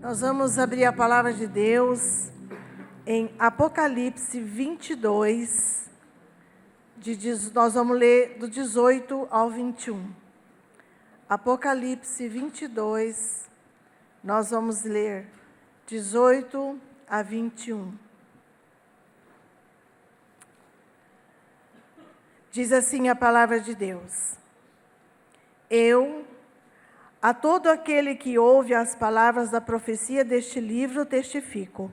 Nós vamos abrir a palavra de Deus em Apocalipse 22, nós vamos ler do 18 ao 21. Apocalipse 22, nós vamos ler 18 a 21. Diz assim a palavra de Deus: a todo aquele que ouve as palavras da profecia deste livro, testifico.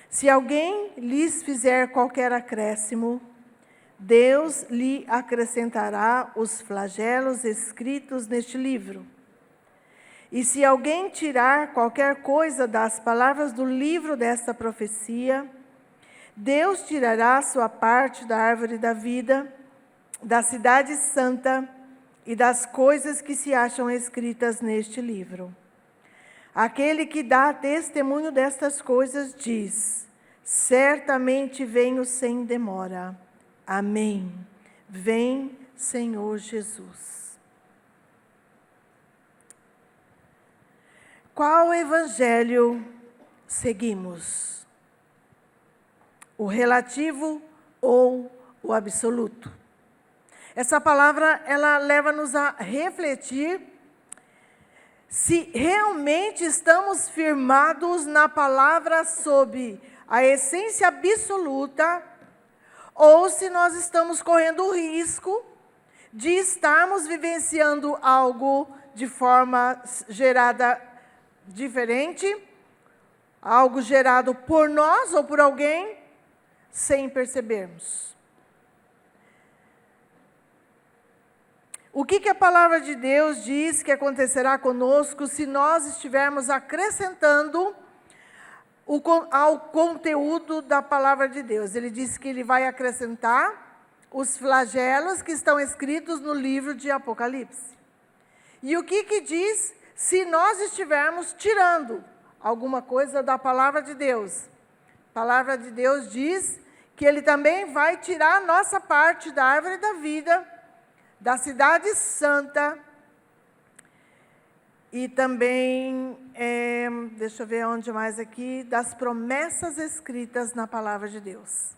Se alguém lhes fizer qualquer acréscimo, Deus lhe acrescentará os flagelos escritos neste livro. E se alguém tirar qualquer coisa das palavras do livro desta profecia, Deus tirará sua parte da árvore da vida, da cidade santa e das coisas que se acham escritas neste livro. Aquele que dá testemunho destas coisas diz: certamente venho sem demora. Amém. Vem, Senhor Jesus. Qual evangelho seguimos? O relativo ou o absoluto? Essa palavra, ela leva-nos a refletir se realmente estamos firmados na palavra sobre a essência absoluta, ou se nós estamos correndo o risco de estarmos vivenciando algo de forma gerada diferente, algo gerado por nós ou por alguém, sem percebermos. O que a palavra de Deus diz que acontecerá conosco se nós estivermos acrescentando ao conteúdo da palavra de Deus? Ele diz que ele vai acrescentar os flagelos que estão escritos no livro de Apocalipse. E o que diz se nós estivermos tirando alguma coisa da palavra de Deus? A palavra de Deus diz que ele também vai tirar a nossa parte da árvore da vida, da cidade santa, e também, deixa eu ver onde mais aqui, das promessas escritas na palavra de Deus.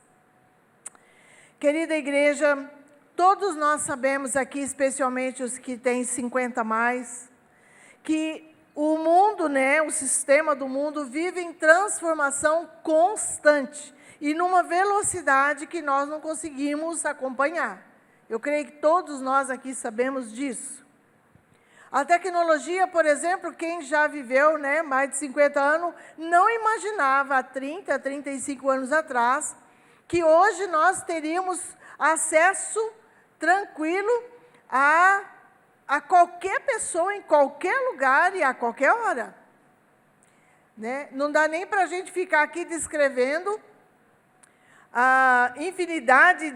Querida igreja, todos nós sabemos aqui, especialmente os que têm 50 a mais, que o mundo, o sistema do mundo vive em transformação constante e numa velocidade que nós não conseguimos acompanhar. Eu creio que todos nós aqui sabemos disso. A tecnologia, por exemplo, quem já viveu mais de 50 anos, não imaginava há 30, 35 anos atrás, que hoje nós teríamos acesso tranquilo a qualquer pessoa, em qualquer lugar e a qualquer hora. Não dá nem para a gente ficar aqui descrevendo a infinidade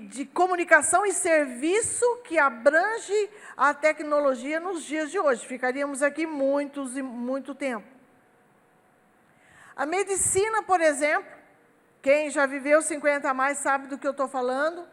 de comunicação e serviço que abrange a tecnologia nos dias de hoje. Ficaríamos aqui muito tempo. A medicina, por exemplo, quem já viveu 50 a mais sabe do que eu estou falando.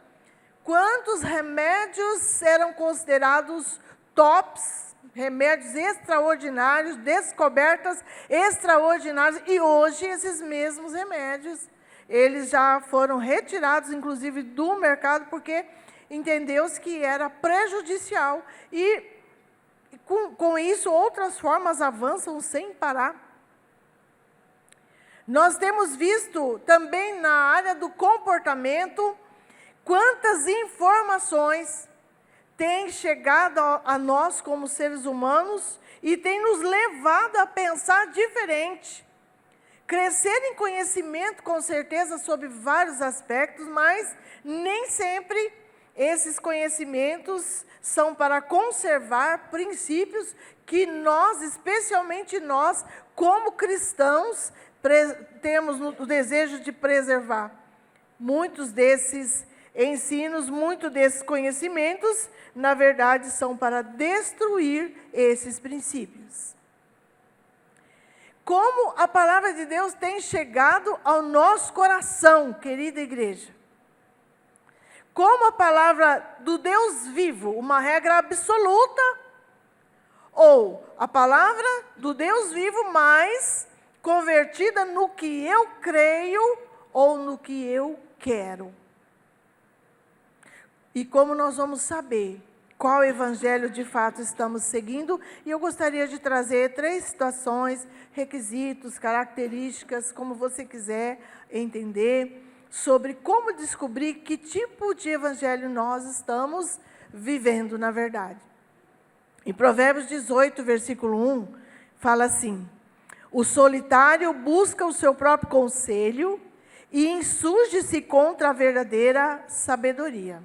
Quantos remédios eram considerados tops, remédios extraordinários, descobertas extraordinárias, e hoje esses mesmos remédios eles já foram retirados, inclusive, do mercado, porque entendeu-se que era prejudicial. E, com isso, outras formas avançam sem parar. Nós temos visto também na área do comportamento, quantas informações têm chegado a nós como seres humanos e têm nos levado a pensar diferente. Crescer em conhecimento, com certeza, sobre vários aspectos, mas nem sempre esses conhecimentos são para conservar princípios que nós, especialmente nós, como cristãos, temos o desejo de preservar. Muitos desses ensinos, muitos desses conhecimentos, na verdade, são para destruir esses princípios. Como a palavra de Deus tem chegado ao nosso coração, querida igreja. Como a palavra do Deus vivo, uma regra absoluta, Ou a palavra do Deus vivo, mas convertida no que eu creio ou no que eu quero. E como nós vamos saber qual evangelho de fato estamos seguindo? E eu gostaria de trazer 3 situações, requisitos, características, como você quiser entender, sobre como descobrir que tipo de evangelho nós estamos vivendo, na verdade. Em Provérbios 18, versículo 1, fala assim: o solitário busca o seu próprio conselho e insurge-se contra a verdadeira sabedoria.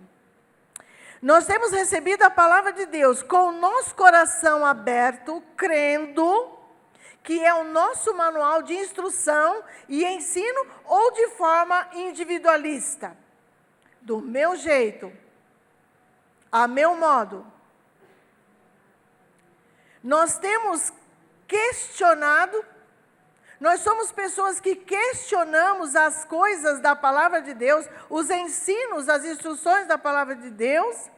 Nós temos recebido a palavra de Deus com o nosso coração aberto, crendo que é o nosso manual de instrução e ensino, ou de forma individualista, do meu jeito, a meu modo. Nós temos questionado, nós somos pessoas que questionamos as coisas da palavra de Deus, os ensinos, as instruções da palavra de Deus.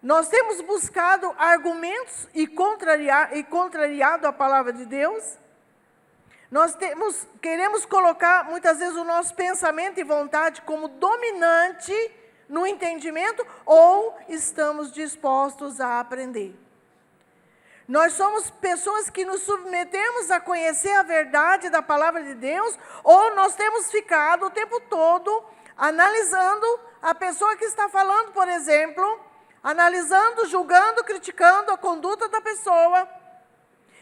Nós temos buscado argumentos e contrariado a palavra de Deus. Nós queremos colocar, muitas vezes, o nosso pensamento e vontade como dominante no entendimento, ou estamos dispostos a aprender. Nós somos pessoas que nos submetemos a conhecer a verdade da palavra de Deus, ou nós temos ficado o tempo todo analisando a pessoa que está falando, por exemplo, analisando, julgando, criticando a conduta da pessoa,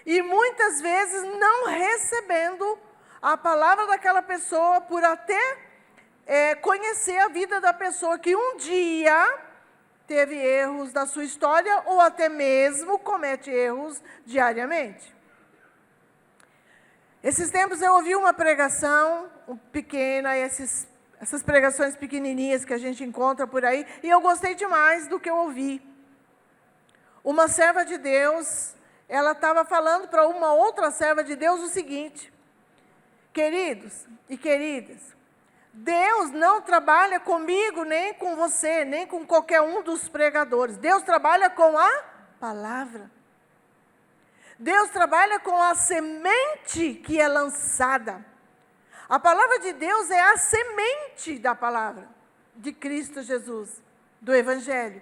e muitas vezes não recebendo a palavra daquela pessoa, por até conhecer a vida da pessoa que um dia teve erros da sua história, ou até mesmo comete erros diariamente. Esses tempos eu ouvi uma pregação pequena, essas pregações pequenininhas que a gente encontra por aí, e eu gostei demais do que eu ouvi. Uma serva de Deus, ela estava falando para uma outra serva de Deus o seguinte: queridos e queridas, Deus não trabalha comigo, nem com você, nem com qualquer um dos pregadores. Deus trabalha com a palavra. Deus trabalha com a semente que é lançada. A palavra de Deus é a semente da palavra de Cristo Jesus, do Evangelho.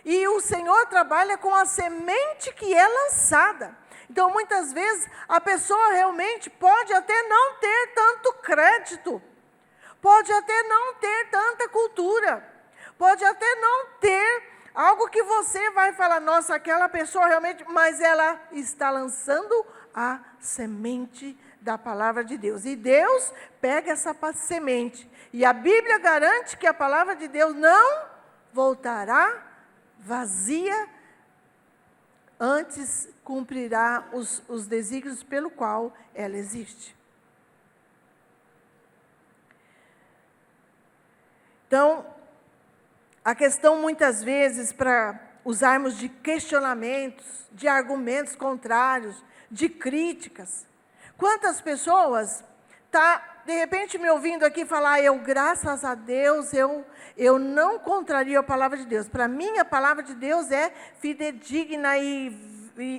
E o Senhor trabalha com a semente que é lançada. Então, muitas vezes, a pessoa realmente pode até não ter tanto crédito, pode até não ter tanta cultura, pode até não ter algo que você vai falar, nossa, aquela pessoa realmente, mas ela está lançando a semente da palavra de Deus. E Deus pega essa semente. E a Bíblia garante que a palavra de Deus não voltará vazia, antes cumprirá os desígnios pelo qual ela existe. Então, a questão muitas vezes para usarmos de questionamentos, de argumentos contrários, de críticas. Quantas pessoas de repente me ouvindo aqui falar, graças a Deus, eu não contrario a palavra de Deus. Para mim, a palavra de Deus é fidedigna e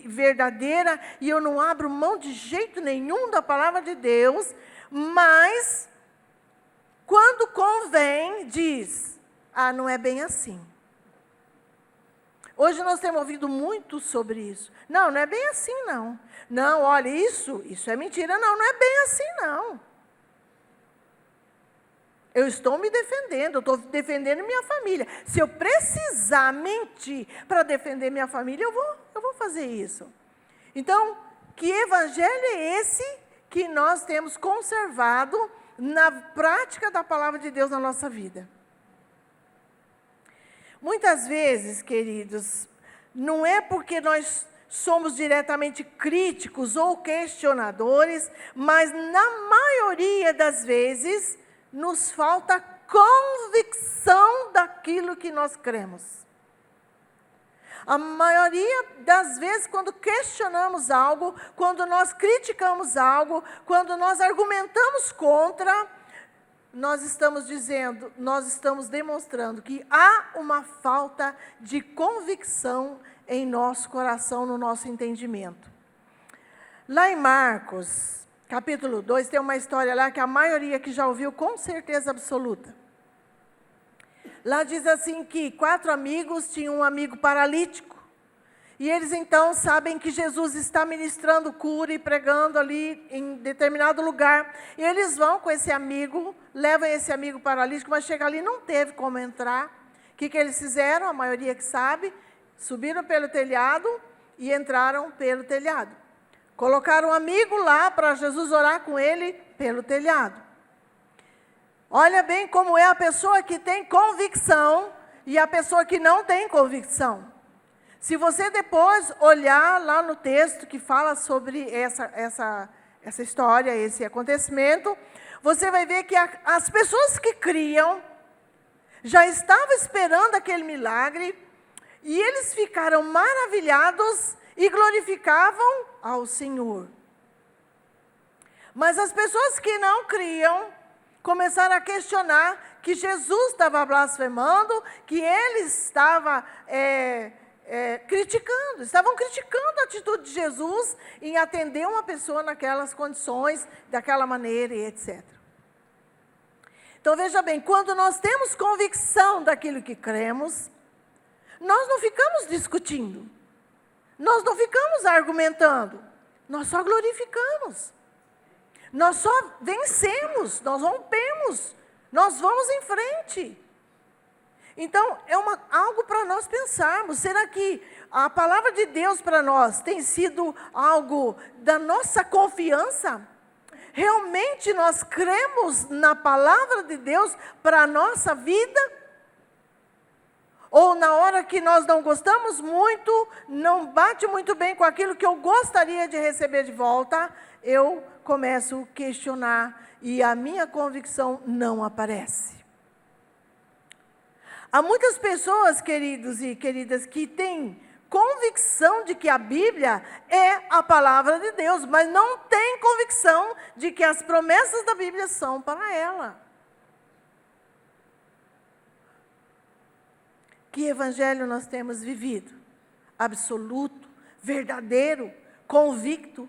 verdadeira, e eu não abro mão de jeito nenhum da palavra de Deus, mas quando convém, diz, não é bem assim. Hoje nós temos ouvido muito sobre isso. Não é bem assim, não. Não, olha, isso é mentira. Não é bem assim, não. Eu estou me defendendo, eu estou defendendo minha família. Se eu precisar mentir para defender minha família, eu vou fazer isso. Então, que evangelho é esse que nós temos conservado na prática da palavra de Deus na nossa vida? Muitas vezes, queridos, não é porque nós somos diretamente críticos ou questionadores, mas na maioria das vezes nos falta convicção daquilo que nós cremos. A maioria das vezes, quando questionamos algo, quando nós criticamos algo, quando nós argumentamos contra, nós estamos demonstrando que há uma falta de convicção em nosso coração, no nosso entendimento. Lá em Marcos, capítulo 2, tem uma história lá que a maioria que já ouviu com certeza absoluta. Lá diz assim que 4 amigos tinham um amigo paralítico. E eles então sabem que Jesus está ministrando cura e pregando ali em determinado lugar. E eles vão com esse amigo, levam esse amigo paralítico, mas chega ali, não teve como entrar. O que eles fizeram? A maioria que sabe, subiram pelo telhado e entraram pelo telhado. Colocaram um amigo lá para Jesus orar com ele pelo telhado. Olha bem como é a pessoa que tem convicção e a pessoa que não tem convicção. Se você depois olhar lá no texto que fala sobre essa história, esse acontecimento, você vai ver que as pessoas que criam já estavam esperando aquele milagre e eles ficaram maravilhados e glorificavam ao Senhor. Mas as pessoas que não criam começaram a questionar que Jesus estava blasfemando, que ele estava estavam criticando a atitude de Jesus em atender uma pessoa naquelas condições, daquela maneira e etc. Então veja bem, quando nós temos convicção daquilo que cremos, nós não ficamos discutindo, nós não ficamos argumentando, nós só glorificamos, nós só vencemos, nós rompemos, nós vamos em frente. Então, é algo para nós pensarmos. Será que a palavra de Deus para nós tem sido algo da nossa confiança? Realmente nós cremos na palavra de Deus para a nossa vida? Ou na hora que nós não gostamos muito, não bate muito bem com aquilo que eu gostaria de receber de volta, eu começo a questionar e a minha convicção não aparece. Há muitas pessoas, queridos e queridas, que têm convicção de que a Bíblia é a palavra de Deus, mas não têm convicção de que as promessas da Bíblia são para ela. Que evangelho nós temos vivido? Absoluto, verdadeiro, convicto,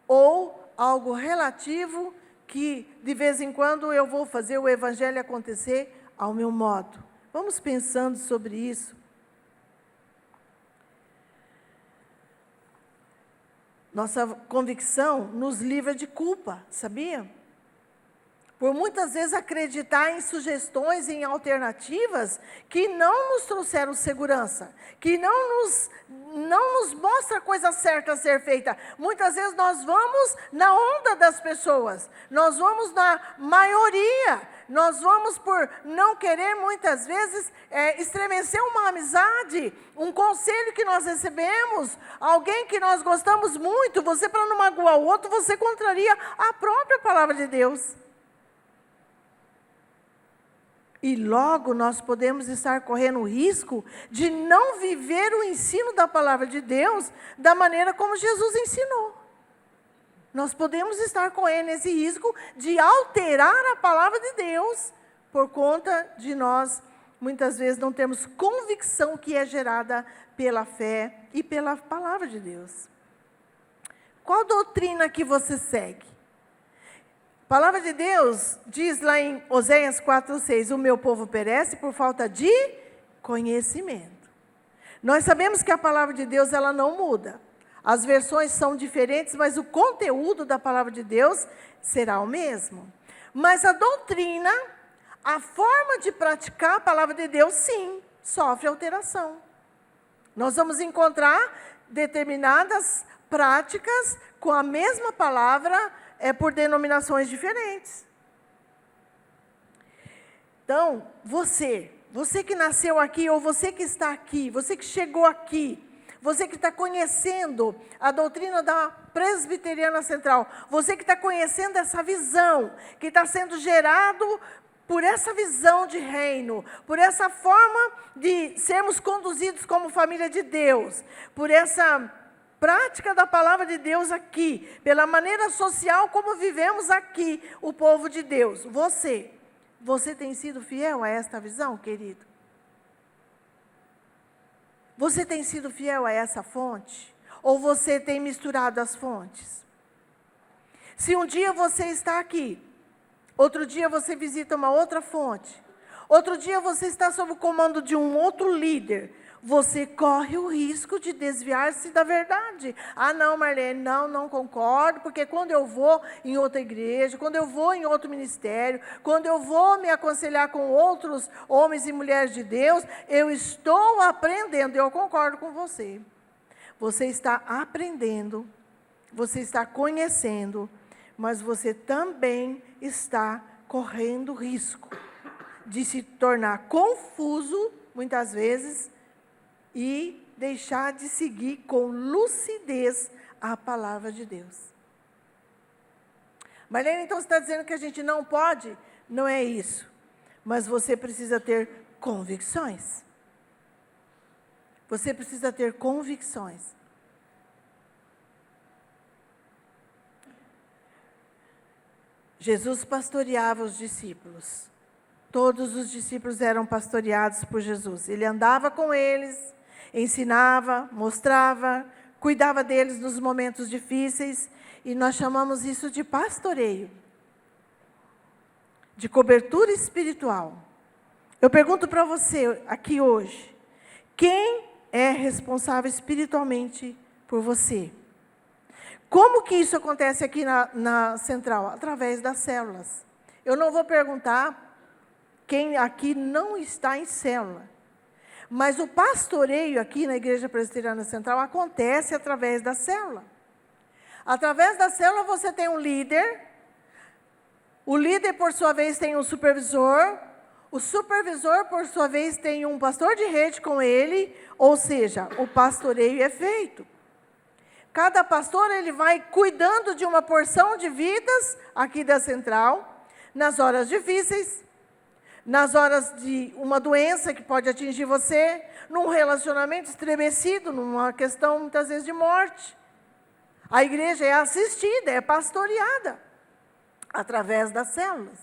ou algo relativo que de vez em quando eu vou fazer o evangelho acontecer ao meu modo? Vamos pensando sobre isso. Nossa convicção nos livra de culpa, sabia? Por muitas vezes acreditar em sugestões, em alternativas que não nos trouxeram segurança, que não nos mostra a coisa certa a ser feita. Muitas vezes nós vamos na onda das pessoas, nós vamos na maioria, nós vamos por não querer muitas vezes estremecer uma amizade, um conselho que nós recebemos, alguém que nós gostamos muito, você para não magoar o outro, você contraria a própria palavra de Deus. E logo nós podemos estar correndo o risco de não viver o ensino da palavra de Deus da maneira como Jesus ensinou. Nós podemos estar correndo esse risco de alterar a palavra de Deus por conta de nós, muitas vezes, não termos convicção que é gerada pela fé e pela palavra de Deus. Qual doutrina que você segue? A palavra de Deus diz lá em Oséias 4:6, o meu povo perece por falta de conhecimento. Nós sabemos que a palavra de Deus ela não muda. As versões são diferentes, mas o conteúdo da palavra de Deus será o mesmo. Mas a doutrina, a forma de praticar a palavra de Deus, sim, sofre alteração. Nós vamos encontrar determinadas práticas com a mesma palavra, por denominações diferentes. Então, você que nasceu aqui, ou você que está aqui, você que chegou aqui, você que está conhecendo a doutrina da Presbiteriana Central, você que está conhecendo essa visão, que está sendo gerado por essa visão de reino, por essa forma de sermos conduzidos como família de Deus, por essa prática da palavra de Deus aqui, pela maneira social como vivemos aqui, o povo de Deus. Você tem sido fiel a esta visão, querido? Você tem sido fiel a essa fonte? Ou você tem misturado as fontes? Se um dia você está aqui, outro dia você visita uma outra fonte, outro dia você está sob o comando de um outro líder, você corre o risco de desviar-se da verdade. Ah, não, Marlene, não concordo, porque quando eu vou em outra igreja, quando eu vou em outro ministério, quando eu vou me aconselhar com outros homens e mulheres de Deus, eu estou aprendendo. Eu concordo com você. Você está aprendendo, você está conhecendo, mas você também está correndo risco de se tornar confuso, muitas vezes, e deixar de seguir com lucidez a palavra de Deus. Marlene, então você está dizendo que a gente não pode? Não é isso. Mas você precisa ter convicções. Você precisa ter convicções. Jesus pastoreava os discípulos. Todos os discípulos eram pastoreados por Jesus. Ele andava com eles, ensinava, mostrava, cuidava deles nos momentos difíceis, e nós chamamos isso de pastoreio, de cobertura espiritual. Eu pergunto para você aqui hoje, quem é responsável espiritualmente por você? Como que isso acontece aqui na central? Através das células. Eu não vou perguntar quem aqui não está em célula. Mas o pastoreio aqui na Igreja Presbiteriana Central acontece através da célula. Através da célula você tem um líder, o líder, por sua vez, tem um supervisor, o supervisor, por sua vez, tem um pastor de rede com ele, ou seja, o pastoreio é feito. Cada pastor ele vai cuidando de uma porção de vidas aqui da central, nas horas difíceis, nas horas de uma doença que pode atingir você, num relacionamento estremecido, numa questão muitas vezes de morte. A igreja é assistida, é pastoreada, através das células.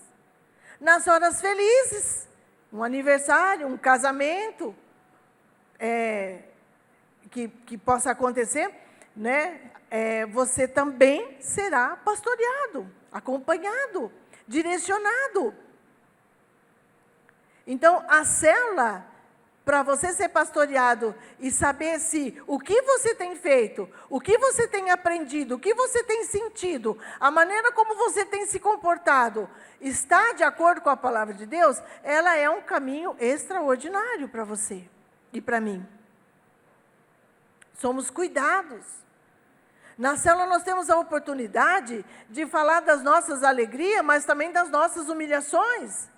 Nas horas felizes, um aniversário, um casamento, que possa acontecer, né? Você também será pastoreado, acompanhado, direcionado. Então, a célula, para você ser pastoreado e saber se o que você tem feito, o que você tem aprendido, o que você tem sentido, a maneira como você tem se comportado, está de acordo com a palavra de Deus, ela é um caminho extraordinário para você e para mim. Somos cuidados. Na célula nós temos a oportunidade de falar das nossas alegrias, mas também das nossas humilhações.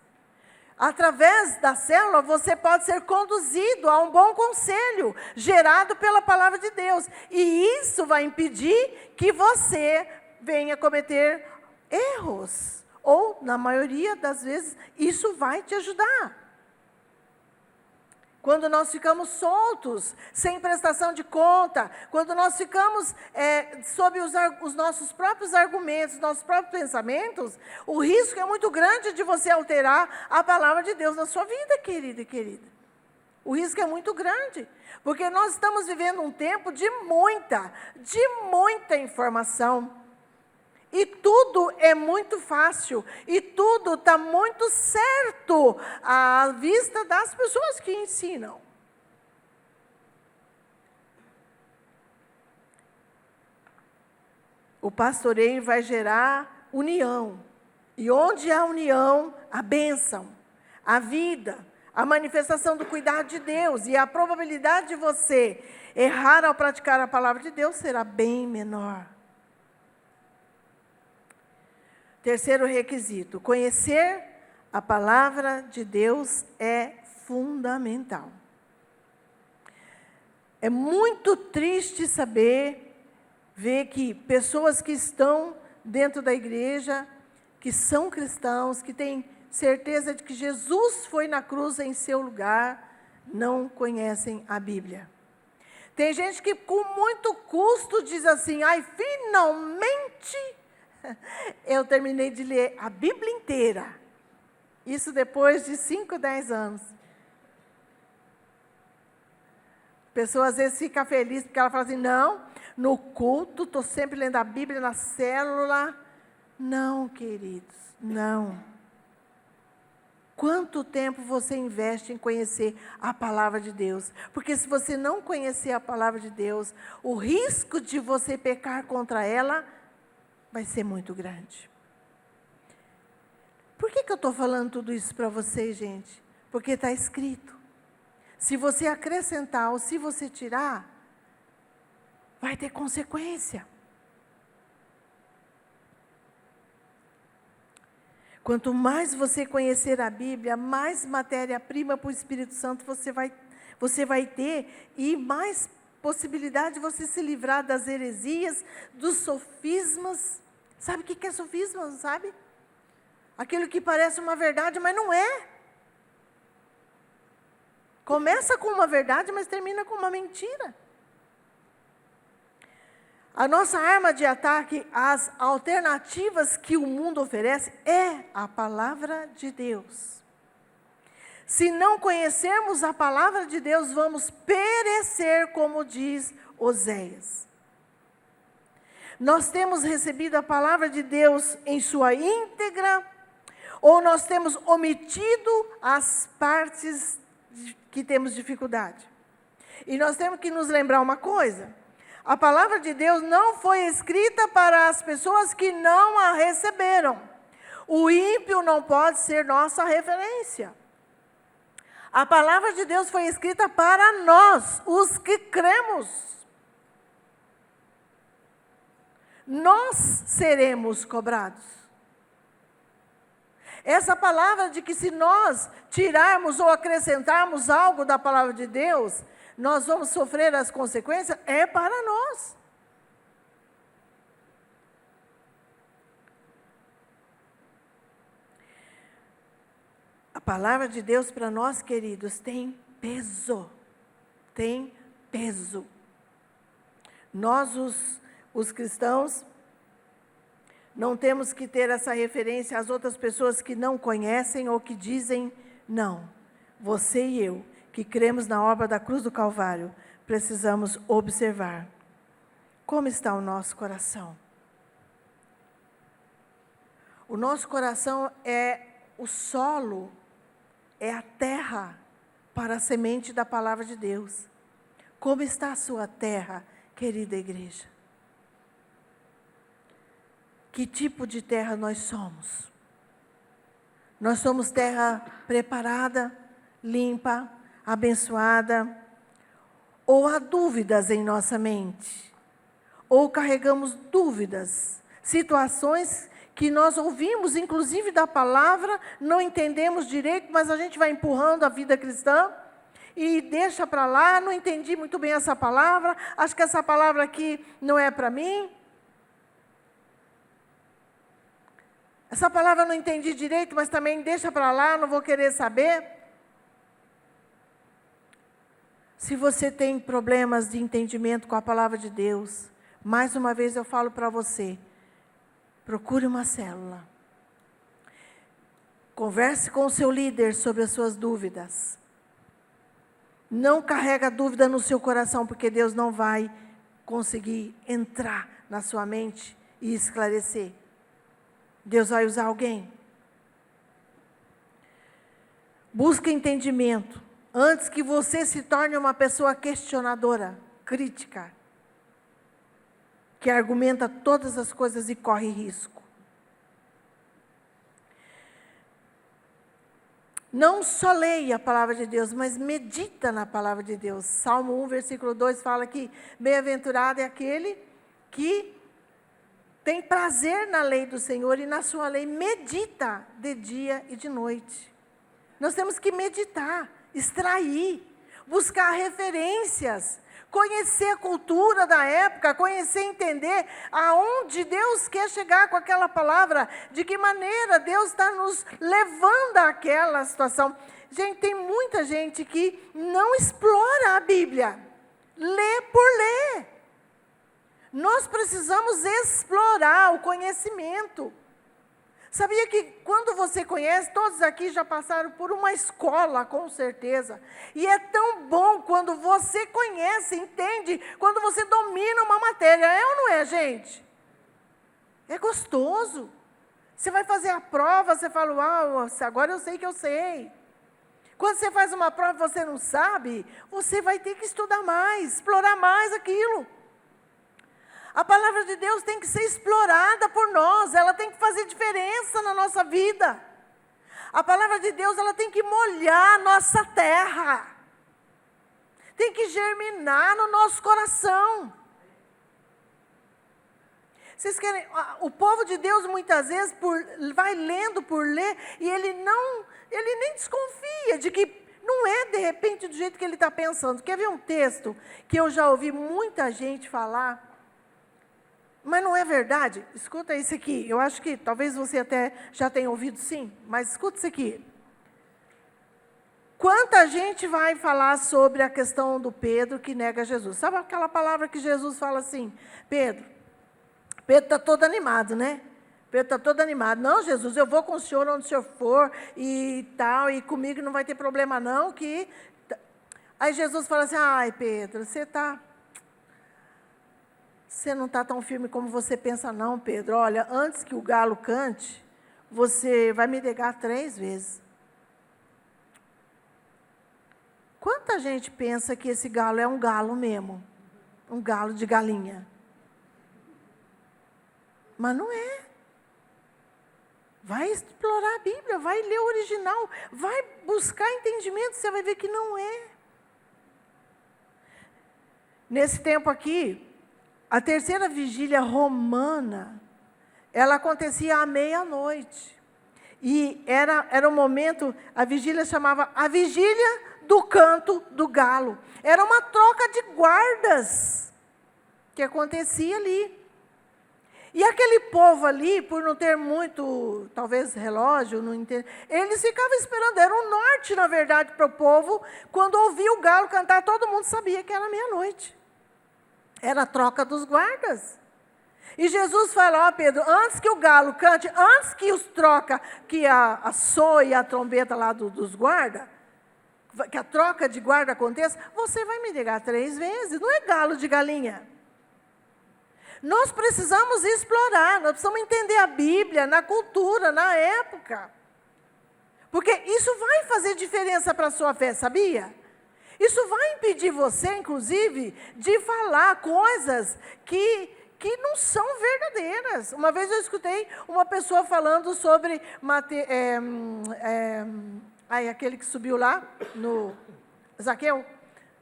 Através da célula, você pode ser conduzido a um bom conselho, gerado pela palavra de Deus. E isso vai impedir que você venha cometer erros. Ou, na maioria das vezes, isso vai te ajudar. Quando nós ficamos soltos, sem prestação de conta, quando nós ficamos sob os nossos próprios argumentos, nossos próprios pensamentos, o risco é muito grande de você alterar a palavra de Deus na sua vida, querida e querida. O risco é muito grande, porque nós estamos vivendo um tempo de muita informação. E tudo é muito fácil, e tudo está muito certo à vista das pessoas que ensinam. O pastoreio vai gerar união, e onde há união, a bênção, a vida, a manifestação do cuidado de Deus, e a probabilidade de você errar ao praticar a palavra de Deus será bem menor. Terceiro requisito, conhecer a palavra de Deus é fundamental. É muito triste ver que pessoas que estão dentro da igreja, que são cristãos, que têm certeza de que Jesus foi na cruz em seu lugar, não conhecem a Bíblia. Tem gente que com muito custo diz assim, finalmente eu terminei de ler a Bíblia inteira. Isso depois de 5, 10 anos. pessoa às vezes fica feliz porque ela fala assim, não, no culto, estou sempre lendo a Bíblia na célula. Não, queridos, não. Quanto tempo você investe em conhecer a palavra de Deus? Porque se você não conhecer a palavra de Deus, o risco de você pecar contra ela vai ser muito grande. Por que eu estou falando tudo isso para vocês, gente? Porque está escrito. Se você acrescentar ou se você tirar, vai ter consequência. Quanto mais você conhecer a Bíblia, mais matéria-prima para o Espírito Santo você vai ter e mais possibilidade de você se livrar das heresias, dos sofismas. Sabe o que é sofisma, sabe? Aquilo que parece uma verdade, mas não é. Começa com uma verdade, mas termina com uma mentira. A nossa arma de ataque às alternativas que o mundo oferece é a palavra de Deus. Se não conhecermos a palavra de Deus, vamos perecer, como diz Oséias. Nós temos recebido a palavra de Deus em sua íntegra, ou nós temos omitido as partes que temos dificuldade. E nós temos que nos lembrar uma coisa: a palavra de Deus não foi escrita para as pessoas que não a receberam. O ímpio não pode ser nossa referência. A palavra de Deus foi escrita para nós, os que cremos. Nós seremos cobrados. Essa palavra de que se nós tirarmos ou acrescentarmos algo da palavra de Deus, nós vamos sofrer as consequências, é para nós. A palavra de Deus para nós, queridos, tem peso. Tem peso. Nós, os cristãos, não temos que ter essa referência às outras pessoas que não conhecem ou que dizem não. Você e eu, que cremos na obra da cruz do Calvário, precisamos observar como está o nosso coração. O nosso coração é o solo, é a terra para a semente da palavra de Deus. Como está a sua terra, querida igreja? Que tipo de terra nós somos? Nós somos terra preparada, limpa, abençoada, ou há dúvidas em nossa mente? Ou carregamos dúvidas, situações que nós ouvimos, inclusive da palavra, não entendemos direito, mas a gente vai empurrando a vida cristã e deixa para lá, não entendi muito bem essa palavra, acho que essa palavra aqui não é para mim. Essa palavra eu não entendi direito, mas também deixa para lá, não vou querer saber. Se você tem problemas de entendimento com a palavra de Deus, mais uma vez eu falo para você, procure uma célula. Converse com o seu líder sobre as suas dúvidas. Não carrega dúvida no seu coração, porque Deus não vai conseguir entrar na sua mente e esclarecer. Deus vai usar alguém. Busque entendimento antes que você se torne uma pessoa questionadora, crítica, que argumenta todas as coisas e corre risco. Não só leia a palavra de Deus, mas medita na palavra de Deus. Salmo 1, versículo 2 fala que bem-aventurado é aquele que tem prazer na lei do Senhor e na sua lei medita de dia e de noite. Nós temos que meditar, extrair, buscar referências, conhecer a cultura da época, conhecer e entender aonde Deus quer chegar com aquela palavra, de que maneira Deus está nos levando àquela situação. Gente, tem muita gente que não explora a Bíblia, lê por ler. Nós precisamos explorar o conhecimento, Sabia que quando você conhece, todos aqui já passaram por uma escola, com certeza. E é tão bom quando você conhece, entende, quando você domina uma matéria. É ou não é, gente? É gostoso. Você vai fazer a prova, você fala, uau, agora eu sei que eu sei. Quando você faz uma prova e você não sabe, você vai ter que estudar mais, explorar mais aquilo. A palavra de Deus tem que ser explorada por nós, ela tem que fazer diferença na nossa vida. A palavra de Deus, ela tem que molhar a nossa terra. Tem que germinar no nosso coração. Vocês querem, o povo de Deus muitas vezes vai lendo por ler e ele nem desconfia de que não é de repente do jeito que ele está pensando. Quer ver um texto que eu já ouvi muita gente falar? Mas não é verdade? Escuta isso aqui. Eu acho que talvez você até já tenha ouvido sim, mas escuta isso aqui. Quanta gente vai falar sobre a questão do Pedro que nega Jesus? Sabe aquela palavra que Jesus fala assim, Pedro está todo animado, né? Pedro está todo animado. Não, Jesus, eu vou com o senhor onde o senhor for e tal, e comigo não vai ter problema não, que... Aí Jesus fala assim, ai Pedro, você não está tão firme como você pensa não, Pedro. Olha, antes que o galo cante, você vai me negar 3 vezes. Quanta gente pensa que esse galo é um galo mesmo? Um galo de galinha. Mas não é. Vai explorar a Bíblia, vai ler o original, vai buscar entendimento, você vai ver que não é. Nesse tempo aqui, a terceira vigília romana, ela acontecia à meia-noite. E era um momento, a vigília chamava a vigília do canto do galo. Era uma troca de guardas que acontecia ali. E aquele povo ali, por não ter muito, talvez, relógio, não entende, eles ficavam esperando, era um norte, na verdade, para o povo. Quando ouvia o galo cantar, todo mundo sabia que era meia-noite. Era a troca dos guardas. E Jesus fala, ó Pedro, antes que o galo cante, antes que os troca, que a soa e a trombeta lá dos guardas, que a troca de guarda aconteça, você vai me negar 3 vezes, não é galo de galinha. Nós precisamos explorar, nós precisamos entender a Bíblia, na cultura, na época. Porque isso vai fazer diferença para a sua fé, sabia? Isso vai impedir você, inclusive, de falar coisas que não são verdadeiras. Uma vez eu escutei uma pessoa falando sobre aquele que subiu lá, no Zaqueu,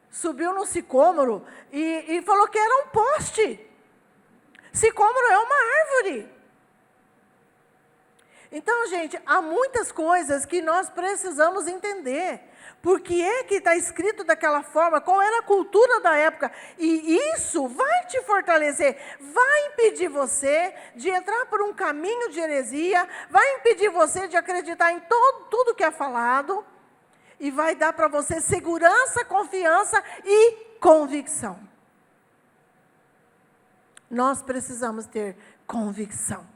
subiu no sicômoro e falou que era um poste. Sicômoro é uma árvore. Então, gente, há muitas coisas que nós precisamos entender. Por que é que está escrito daquela forma? Qual era a cultura da época? E isso vai te fortalecer, vai impedir você de entrar por um caminho de heresia, vai impedir você de acreditar em tudo que é falado, e vai dar para você segurança, confiança e convicção. Nós precisamos ter convicção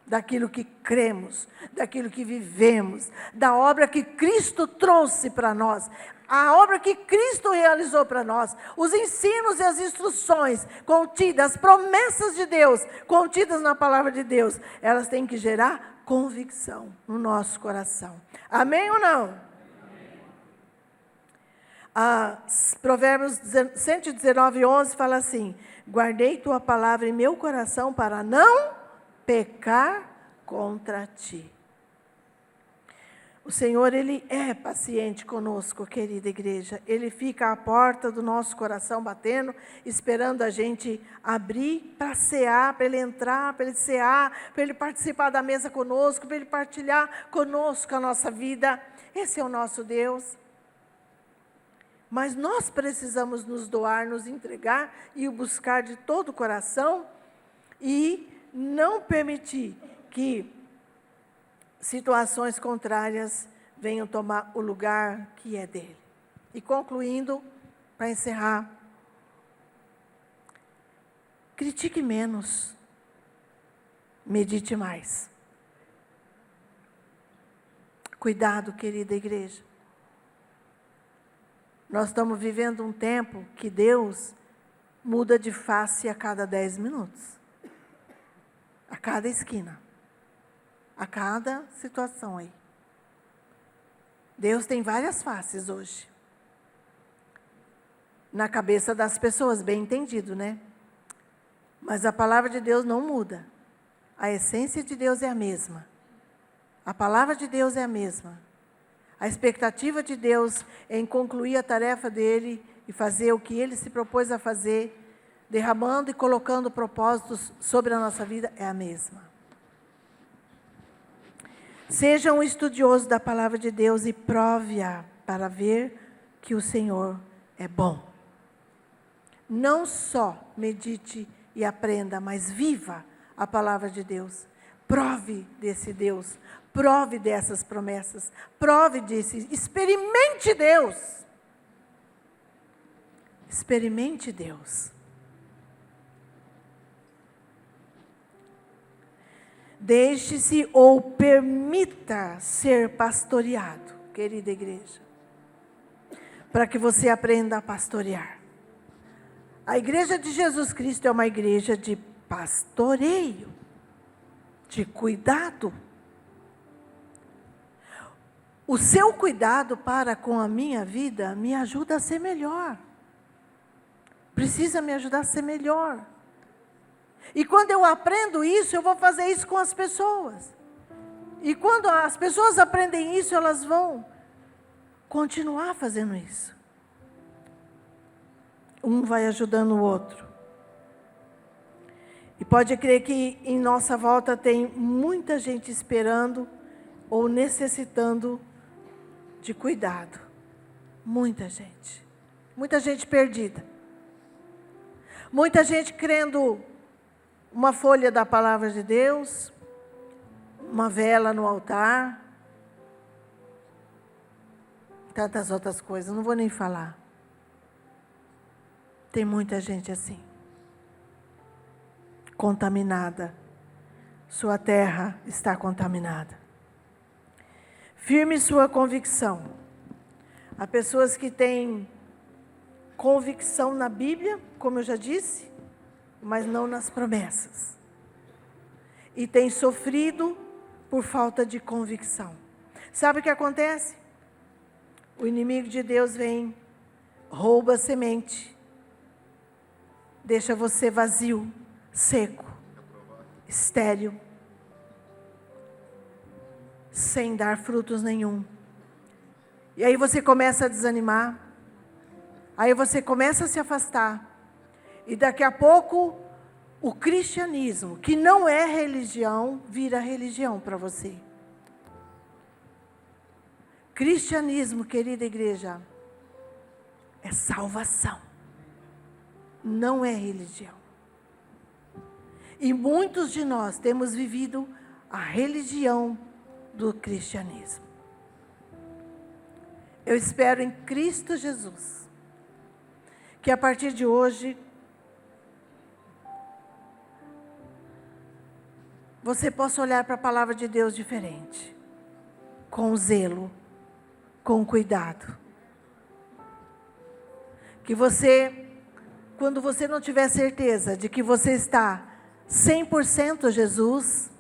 daquilo que cremos, daquilo que vivemos, da obra que Cristo trouxe para nós, a obra que Cristo realizou para nós, os ensinos e as instruções contidas, as promessas de Deus contidas na palavra de Deus, elas têm que gerar convicção no nosso coração. Amém ou não? Provérbios 119:11 fala assim, guardei tua palavra em meu coração para não pecar contra ti. O Senhor, Ele é paciente conosco, querida igreja. Ele fica à porta do nosso coração batendo, esperando a gente abrir para cear, para Ele entrar, para Ele cear, para Ele participar da mesa conosco, para Ele partilhar conosco a nossa vida. Esse é o nosso Deus. Mas nós precisamos nos doar, nos entregar e o buscar de todo o coração e não permitir que situações contrárias venham tomar o lugar que é dele. E concluindo, para encerrar, critique menos, medite mais. Cuidado, querida igreja. Nós estamos vivendo um tempo que Deus muda de face a cada 10 minutos. A cada esquina. A cada situação aí. Deus tem várias faces hoje. Na cabeça das pessoas, bem entendido, né? Mas a palavra de Deus não muda. A essência de Deus é a mesma. A palavra de Deus é a mesma. A expectativa de Deus em concluir a tarefa dele e fazer o que ele se propôs a fazer, derramando e colocando propósitos sobre a nossa vida, é a mesma. Seja um estudioso da palavra de Deus e prove-a para ver que o Senhor é bom. Não só medite e aprenda, mas viva a palavra de Deus. Prove desse Deus, prove dessas promessas, prove disso, experimente Deus. Experimente Deus. Deixe-se ou permita ser pastoreado, querida igreja, para que você aprenda a pastorear. A igreja de Jesus Cristo é uma igreja de pastoreio, de cuidado. O seu cuidado para com a minha vida me ajuda a ser melhor. Precisa me ajudar a ser melhor. E quando eu aprendo isso, eu vou fazer isso com as pessoas. E quando as pessoas aprendem isso, elas vão continuar fazendo isso. Um vai ajudando o outro. E pode crer que em nossa volta tem muita gente esperando ou necessitando de cuidado. Muita gente. Muita gente perdida. Muita gente crendo uma folha da palavra de Deus, uma vela no altar, tantas outras coisas, não vou nem falar. Tem muita gente assim. Contaminada. Sua terra está contaminada. Firme sua convicção. Há pessoas que têm convicção na Bíblia, como eu já disse, mas não nas promessas. E têm sofrido por falta de convicção. Sabe o que acontece? O inimigo de Deus vem, rouba a semente, deixa você vazio, seco, estéril, sem dar frutos nenhum. E aí você começa a desanimar, aí você começa a se afastar, e daqui a pouco o cristianismo, que não é religião, vira religião para você. Cristianismo, querida igreja, é salvação, não é religião. E muitos de nós temos vivido a religião do cristianismo. Eu espero em Cristo Jesus que a partir de hoje você possa olhar para a palavra de Deus diferente, com zelo, com cuidado. Que você, quando você não tiver certeza de que você está 100% Jesus,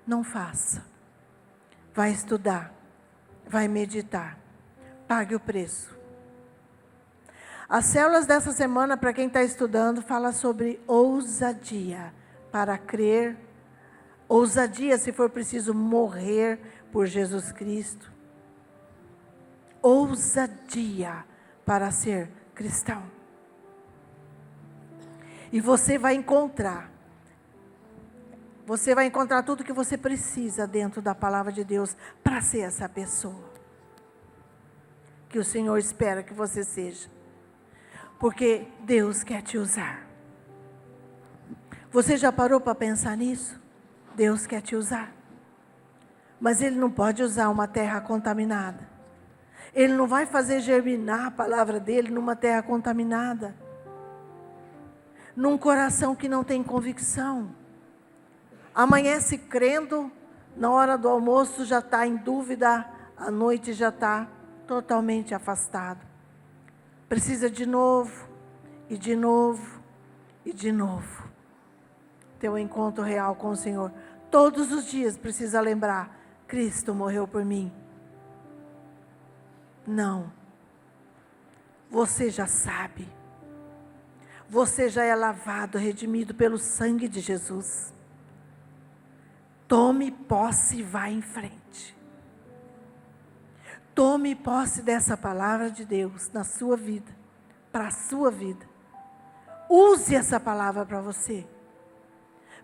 não faça. Vai estudar, vai meditar, pague o preço. As células dessa semana, para quem está estudando, fala sobre ousadia para crer, ousadia se for preciso morrer por Jesus Cristo, ousadia para ser cristão. E você vai encontrar tudo que você precisa dentro da palavra de Deus para ser essa pessoa que o Senhor espera que você seja. Porque Deus quer te usar. Você já parou para pensar nisso? Deus quer te usar. Mas Ele não pode usar uma terra contaminada. Ele não vai fazer germinar a palavra dEle numa terra contaminada. Num coração que não tem convicção. Amanhece crendo, na hora do almoço já está em dúvida a noite já está totalmente afastado. Precisa de novo, e de novo, e de novo. Ter um encontro real com o Senhor. Todos os dias precisa lembrar, Cristo morreu por mim. Não. Você já sabe. Você já é lavado, redimido pelo sangue de Jesus. Tome posse e vá em frente. Tome posse dessa palavra de Deus na sua vida, para a sua vida. Use essa palavra para você.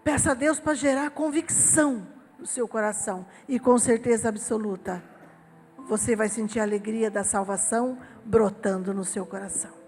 Peça a Deus para gerar convicção no seu coração. E com certeza absoluta, você vai sentir a alegria da salvação brotando no seu coração.